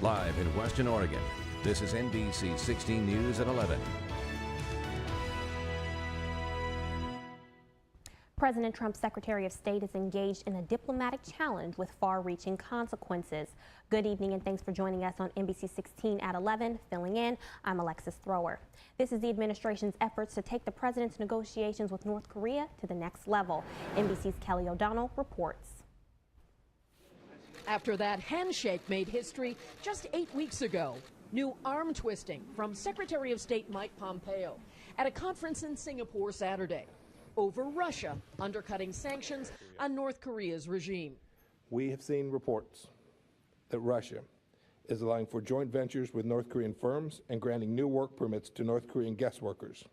Live in Western Oregon, this is NBC 16 News at 11. President Trump's Secretary of State is engaged in a diplomatic challenge with far-reaching consequences. Good evening and thanks for joining us on NBC 16 at 11. Filling in, I'm Alexis Thrower. This is the administration's efforts to take the president's negotiations with North Korea to the next level. NBC's Kelly O'Donnell reports. After that handshake made history just 8 weeks ago, new arm twisting from Secretary of State Mike Pompeo at a conference in Singapore Saturday over Russia undercutting sanctions on North Korea's regime. We have seen reports that Russia is allowing for joint ventures with North Korean firms and granting new work permits to North Korean guest workers.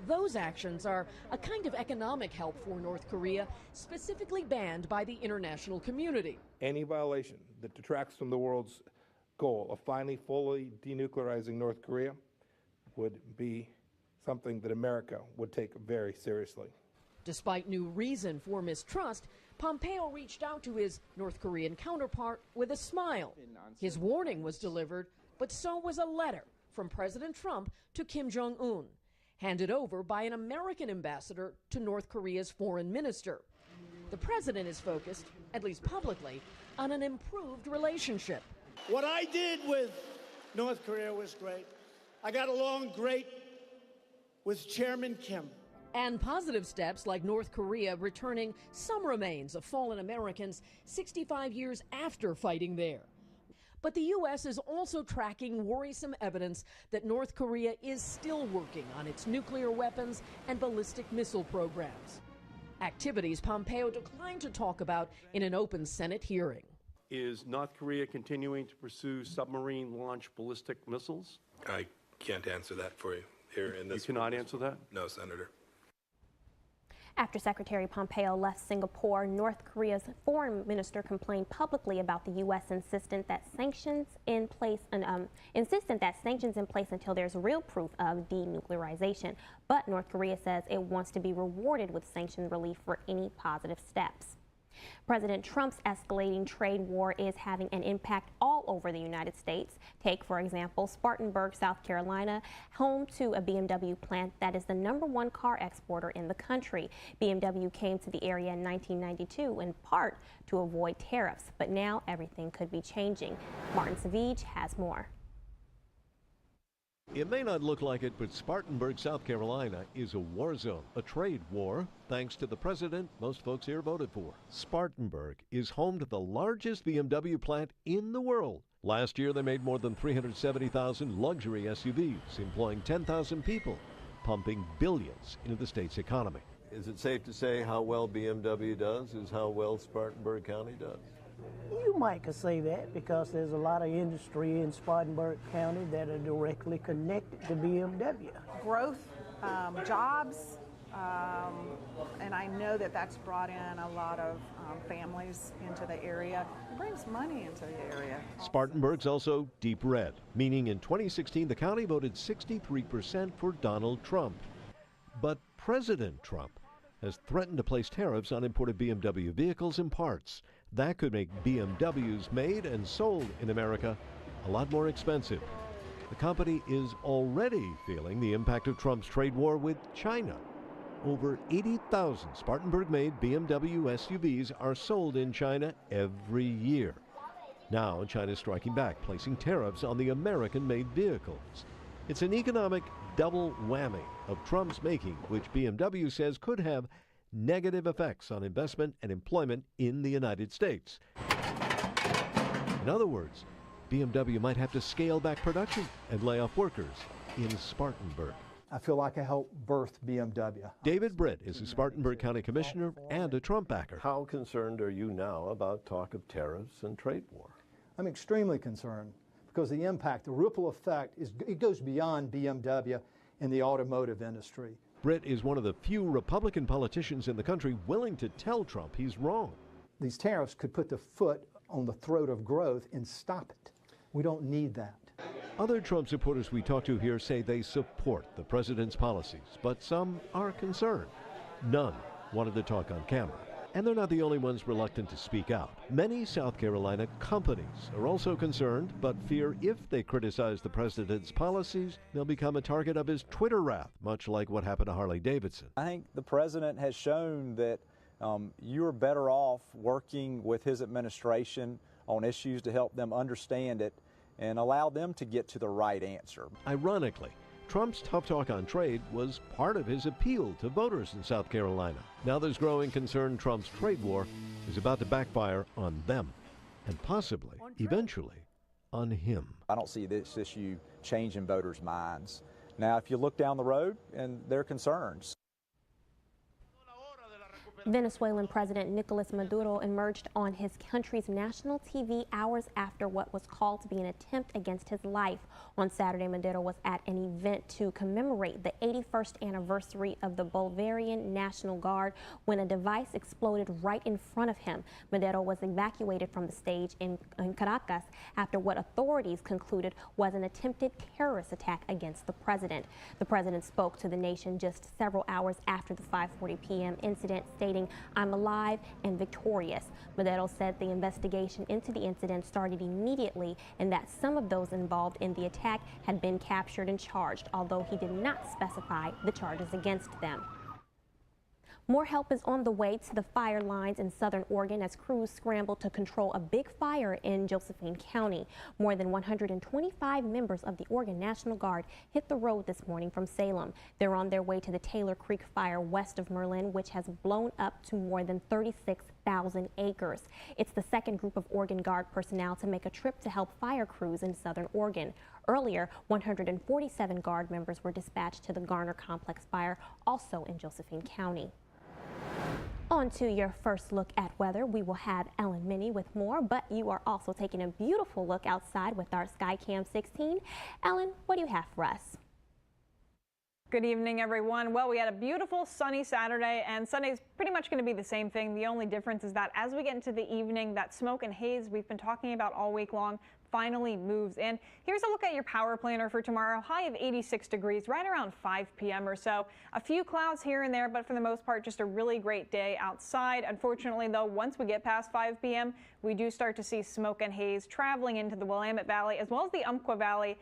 Those actions are a kind of economic help for North Korea, specifically banned by the international community. Any violation that detracts from the world's goal of finally fully denuclearizing North Korea would be something that America would take very seriously. Despite new reason for mistrust, Pompeo reached out to his North Korean counterpart with a smile. His warning was delivered, but so was a letter from President Trump to Kim Jong-un, handed over by an American ambassador to North Korea's foreign minister. The president is focused, at least publicly, on an improved relationship. What I did with North Korea was great. I got along great with Chairman Kim. And positive steps like North Korea returning some remains of fallen Americans 65 years after fighting there. But the U.S. is also tracking worrisome evidence that North Korea is still working on its nuclear weapons and ballistic missile programs. Activities Pompeo declined to talk about in an open Senate hearing. Is North Korea continuing to pursue submarine-launched ballistic missiles? I can't answer that for you here in this. You cannot answer that? No, Senator. After Secretary Pompeo left Singapore, North Korea's foreign minister complained publicly about the U.S. insistent that sanctions in place until there's real proof of denuclearization. But North Korea says it wants to be rewarded with sanction relief for any positive steps. President Trump's escalating trade war is having an impact all over the United States. Take, for example, Spartanburg, South Carolina, home to a BMW plant that is the #1 car exporter in the country. BMW came to the area in 1992 in part to avoid tariffs, but now everything could be changing. Martin Savage has more. It may not look like it, but Spartanburg, South Carolina is a war zone, a trade war, thanks to the president most folks here voted for. Spartanburg is home to the largest BMW plant in the world. Last year, they made more than 370,000 luxury SUVs, employing 10,000 people, pumping billions into the state's economy. Is it safe to say how well BMW does is how well Spartanburg County does? You might could say that because there's a lot of industry in Spartanburg County that are directly connected to BMW. Growth, jobs, and I know that that's brought in a lot of families into the area. It brings money into the area. Spartanburg's also deep red, meaning in 2016 the county voted 63% for Donald Trump. But President Trump has threatened to place tariffs on imported BMW vehicles and parts. That could make BMWs made and sold in America a lot more expensive. The company is already feeling the impact of Trump's trade war with China. Over 80,000 Spartanburg-made BMW SUVs are sold in China every year. Now China's striking back, placing tariffs on the American-made vehicles. It's an economic double whammy of Trump's making, which BMW says could have negative effects on investment and employment in the United States. In other words, BMW might have to scale back production and lay off workers in Spartanburg. I feel like I helped birth BMW. David Britt is a Spartanburg County Commissioner and a Trump backer. How concerned are you now about talk of tariffs and trade war? I'm extremely concerned because the impact, the ripple effect, it goes beyond BMW in the automotive industry. Britt is one of the few Republican politicians in the country willing to tell Trump he's wrong. These tariffs could put the foot on the throat of growth and stop it. We don't need that. Other Trump supporters we talked to here say they support the president's policies, but some are concerned. None wanted to talk on camera. And they're not the only ones reluctant to speak out. Many South Carolina companies are also concerned, but fear if they criticize the president's policies, they'll become a target of his Twitter wrath, much like what happened to Harley-Davidson. I think the president has shown that you're better off working with his administration on issues to help them understand it and allow them to get to the right answer. Ironically, Trump's tough talk on trade was part of his appeal to voters in South Carolina. Now there's growing concern Trump's trade war is about to backfire on them, and possibly, eventually, on him. I don't see this issue changing voters' minds. Now, if you look down the road and their concerns. Venezuelan President Nicolas Maduro emerged on his country's national TV hours after what was called to be an attempt against his life. On Saturday, Maduro was at an event to commemorate the 81st anniversary of the Bolivarian National Guard when a device exploded right in front of him. Maduro was evacuated from the stage in Caracas after what authorities concluded was an attempted terrorist attack against the president. The president spoke to the nation just several hours after the 5:40 p.m. incident, stating, "I'm alive and victorious." Maduro said the investigation into the incident started immediately and that some of those involved in the attack had been captured and charged, although he did not specify the charges against them. More help is on the way to the fire lines in southern Oregon as crews scramble to control a big fire in Josephine County. More than 125 members of the Oregon National Guard hit the road this morning from Salem. They're on their way to the Taylor Creek fire west of Merlin, which has blown up to more than 36,000 acres. It's the second group of Oregon Guard personnel to make a trip to help fire crews in southern Oregon. Earlier, 147 Guard members were dispatched to the Garner Complex fire, also in Josephine County. On to your first look at weather. We will have Ellen Minnie with more, but you are also taking a beautiful look outside with our Skycam 16. Ellen, what do you have for us? Good evening, everyone. Well, we had a beautiful sunny Saturday, and Sunday's pretty much going to be the same thing. The only difference is that as we get into the evening, that smoke and haze we've been talking about all week long finally moves in. Here's a look at your power planner for tomorrow. High of 86 degrees right around 5 p.m. or so. A few clouds here and there, but for the most part, just a really great day outside. Unfortunately, though, once we get past 5 p.m., we do start to see smoke and haze traveling into the Willamette Valley as well as the Umpqua Valley.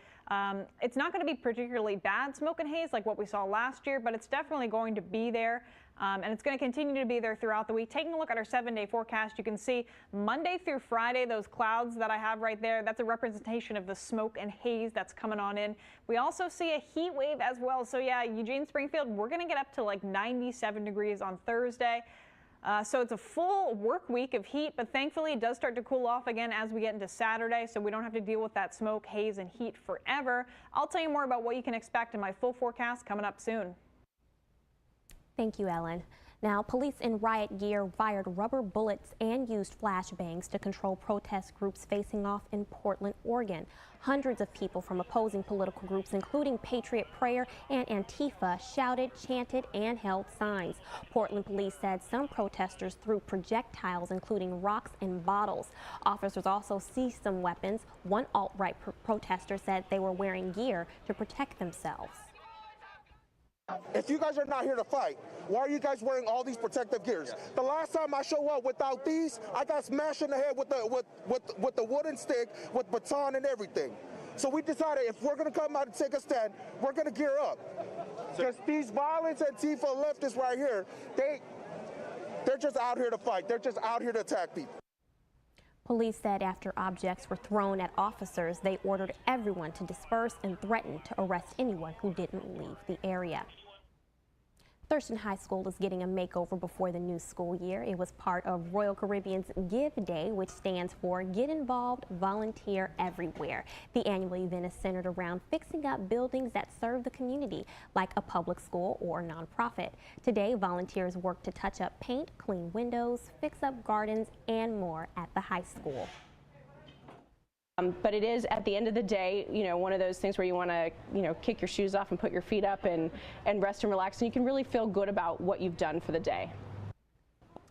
It's not going to be particularly bad smoke and haze like what we saw last year, but it's definitely going to be there. And it's going to continue to be there throughout the week. Taking a look at our 7-day forecast, you can see Monday through Friday, those clouds that I have right there, that's a representation of the smoke and haze that's coming on in. We also see a heat wave as well. So yeah, Eugene, Springfield, we're going to get up to like 97 degrees on Thursday. So it's a full work week of heat, but thankfully it does start to cool off again as we get into Saturday, so we don't have to deal with that smoke, haze, and heat forever. I'll tell you more about what you can expect in my full forecast coming up soon. Thank you, Ellen. Now, police in riot gear fired rubber bullets and used flashbangs to control protest groups facing off in Portland, Oregon. Hundreds of people from opposing political groups, including Patriot Prayer and Antifa, shouted, chanted, and held signs. Portland police said some protesters threw projectiles, including rocks and bottles. Officers also seized some weapons. One alt-right protester said they were wearing gear to protect themselves. If you guys are not here to fight, why are you guys wearing all these protective gears? The last time I show up without these, I got smashed in the head with the wooden stick, with baton and everything. So we decided if we're going to come out and take a stand, we're going to gear up. Because these violence Antifa leftists right here, they're just out here to fight. They're just out here to attack people. Police said after objects were thrown at officers, they ordered everyone to disperse and threatened to arrest anyone who didn't leave the area. Thurston High School is getting a makeover before the new school year. It was part of Royal Caribbean's Give Day, which stands for Get Involved, Volunteer Everywhere. The annual event is centered around fixing up buildings that serve the community, like a public school or nonprofit. Today, volunteers work to touch up paint, clean windows, fix up gardens, and more at the high school. But it is, at the end of the day, one of those things where you want to, kick your shoes off and put your feet up and rest and relax, and you can really feel good about what you've done for the day.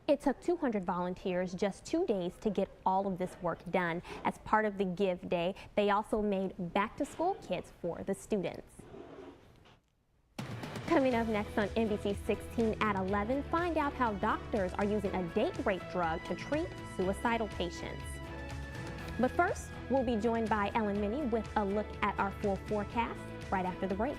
It took 200 volunteers just 2 days to get all of this work done. As part of the Give Day, they also made back-to-school kits for the students. Coming up next on NBC 16 at 11, find out how doctors are using a date rape drug to treat suicidal patients. But first, we'll be joined by Ellen Minnie with a look at our full forecast right after the break.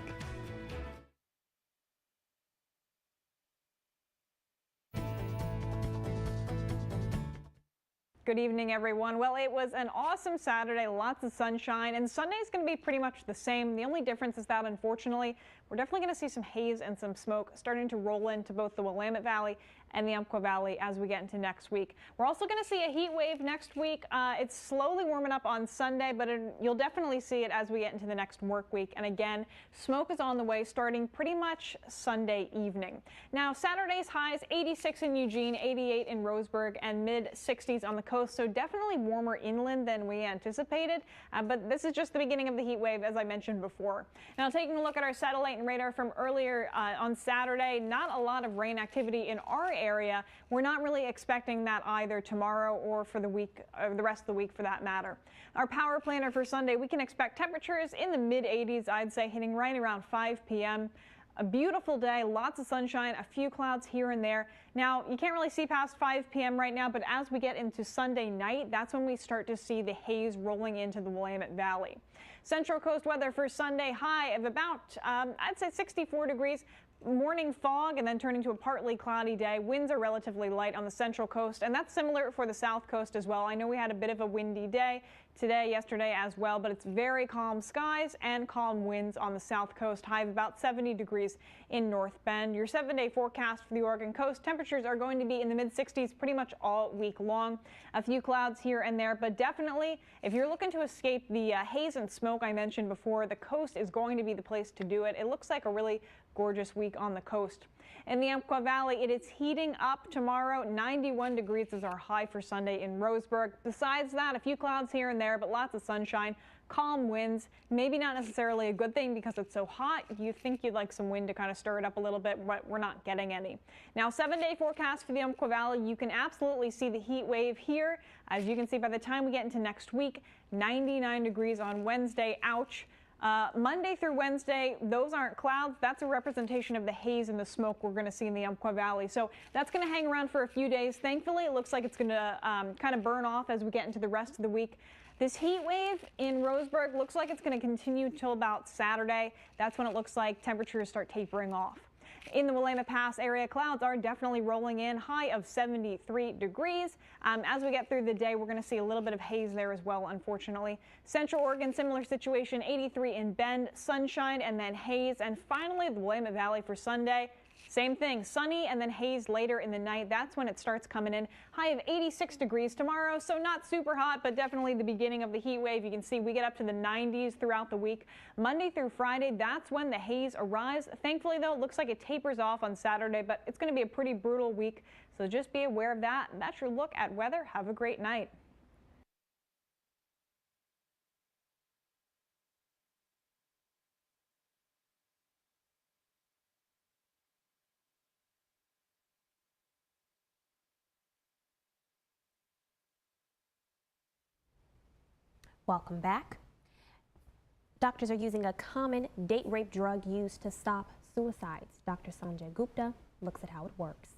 Good evening, everyone. Well, it was an awesome Saturday, lots of sunshine, and Sunday's going to be pretty much the same. The only difference is that, unfortunately, we're definitely going to see some haze and some smoke starting to roll into both the Willamette Valley and the Umpqua Valley as we get into next week. We're also going to see a heat wave next week. It's slowly warming up on Sunday, but you'll definitely see it as we get into the next work week. And again, smoke is on the way starting pretty much Sunday evening. Now, Saturday's highs 86 in Eugene, 88 in Roseburg, and mid-60s on the coast, so definitely warmer inland than we anticipated. But this is just the beginning of the heat wave, as I mentioned before. Now, taking a look at our satellite and radar from earlier on Saturday, not a lot of rain activity in our area. We're not really expecting that either tomorrow or for the week, or the rest of the week for that matter. Our power planner for Sunday, we can expect temperatures in the mid-80s, I'd say, hitting right around 5 p.m. A beautiful day, lots of sunshine, a few clouds here and there. Now, you can't really see past 5 p.m. right now, but as we get into Sunday night, that's when we start to see the haze rolling into the Willamette Valley. Central Coast weather for Sunday, high of about, I'd say 64 degrees. Morning fog and then turning to a partly cloudy day. Winds are relatively light on the Central Coast, and that's similar for the South Coast as well. I know we had a bit of a windy day today, yesterday as well, but it's very calm skies and calm winds on the South Coast. High of about 70 degrees in North Bend. Your 7-day forecast for the Oregon coast, temperatures are going to be in the mid-60s pretty much all week long. A few clouds here and there, but definitely if you're looking to escape the haze and smoke I mentioned before, the coast is going to be the place to do it. It looks like a really gorgeous week on the coast. In the Umpqua Valley, it is heating up tomorrow. 91 degrees is our high for Sunday in Roseburg. Besides that, a few clouds here and there, but lots of sunshine, calm winds. Maybe not necessarily a good thing because it's so hot. You think you'd like some wind to kind of stir it up a little bit, but we're not getting any. Now, 7-day forecast for the Umpqua Valley. You can absolutely see the heat wave here. As you can see, by the time we get into next week, 99 degrees on Wednesday. Ouch. Monday through Wednesday, those aren't clouds. That's a representation of the haze and the smoke we're going to see in the Umpqua Valley. So that's going to hang around for a few days. Thankfully, it looks like it's going to kind of burn off as we get into the rest of the week. This heat wave in Roseburg looks like it's going to continue till about Saturday. That's when it looks like temperatures start tapering off. In the Willamette Pass area, clouds are definitely rolling in, high of 73 degrees. As we get through the day, we're going to see a little bit of haze there as well, unfortunately. Central Oregon, similar situation, 83 in Bend, sunshine and then haze. And finally, the Willamette Valley for Sunday. Same thing, sunny and then haze later in the night. That's when it starts coming in. High of 86 degrees tomorrow, so not super hot, but definitely the beginning of the heat wave. You can see we get up to the 90s throughout the week. Monday through Friday, that's when the haze arrives. Thankfully, though, it looks like it tapers off on Saturday, but it's going to be a pretty brutal week, so just be aware of that. And that's your look at weather. Have a great night. Welcome back. Doctors are using a common date rape drug used to stop suicides. Dr. Sanjay Gupta looks at how it works.